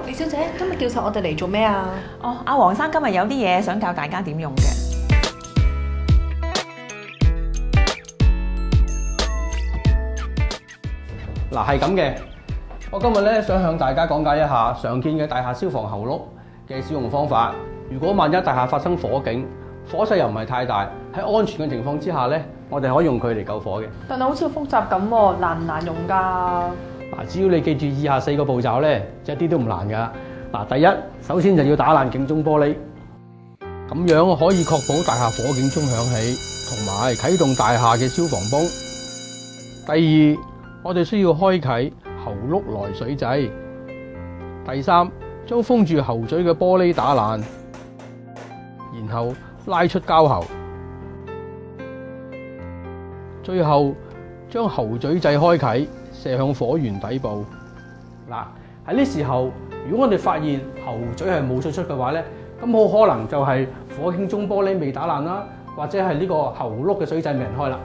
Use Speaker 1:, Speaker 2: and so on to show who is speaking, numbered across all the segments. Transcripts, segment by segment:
Speaker 1: 李小姐，今日叫晒我哋嚟做咩啊？
Speaker 2: 哦，阿黃生今日有啲嘢想教大家點用嘅。
Speaker 3: 嗱，係咁嘅，我今日咧想向大家講解一下常見嘅大廈消防喉轆嘅使用方法。如果萬一大廈發生火警，火勢又唔係太大，喺安全嘅情況之下咧，我哋可以用佢嚟救火嘅。
Speaker 1: 但係好似好複雜咁喎，難唔難用㗎？
Speaker 3: 嗱，只要你記住以下4個步驟咧，一啲都唔難㗎。嗱，第一，首先就要打爛警鐘玻璃，咁樣可以確保大廈火警鐘響起，同埋啟動大廈嘅消防泵。第二，我哋需要開啟喉轆來水掣。第三，將封住喉嘴嘅玻璃打爛，然後拉出膠喉。最後將喉嘴掣開啟，射向火源底部。嗱，喺呢時候，如果我哋發現喉嘴係冇水出嘅話咧，咁好可能就係火警鐘玻璃未打爛啦，或者係呢個喉轆嘅水掣未人開啦。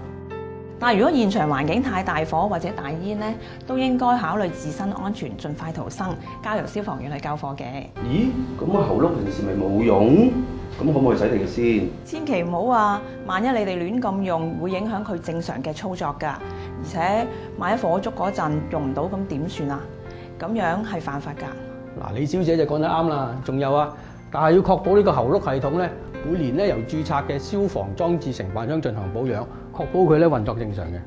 Speaker 2: 但係如果現場環境太大火或者大煙咧，都應該考慮自身安全，盡快逃生，交由消防員去救火嘅。
Speaker 4: 咦？咁個喉轆平時咪冇用？咁可唔可以洗地先？
Speaker 2: 千祈唔好啊！萬一你哋亂咁用，會影響佢正常嘅操作㗎。而且萬一火燭嗰陣用唔到，咁點算啊？咁樣係犯法㗎。
Speaker 3: 嗱，李小姐就講得啱啦。仲有啊，但係要確保呢個喉轆系統咧，每年咧由註冊嘅消防裝置承辦商進行保養，確保佢咧運作正常嘅。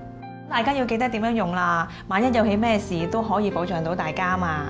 Speaker 2: 大家要記得點樣用啦，萬一有起咩事都可以保障到大家嘛。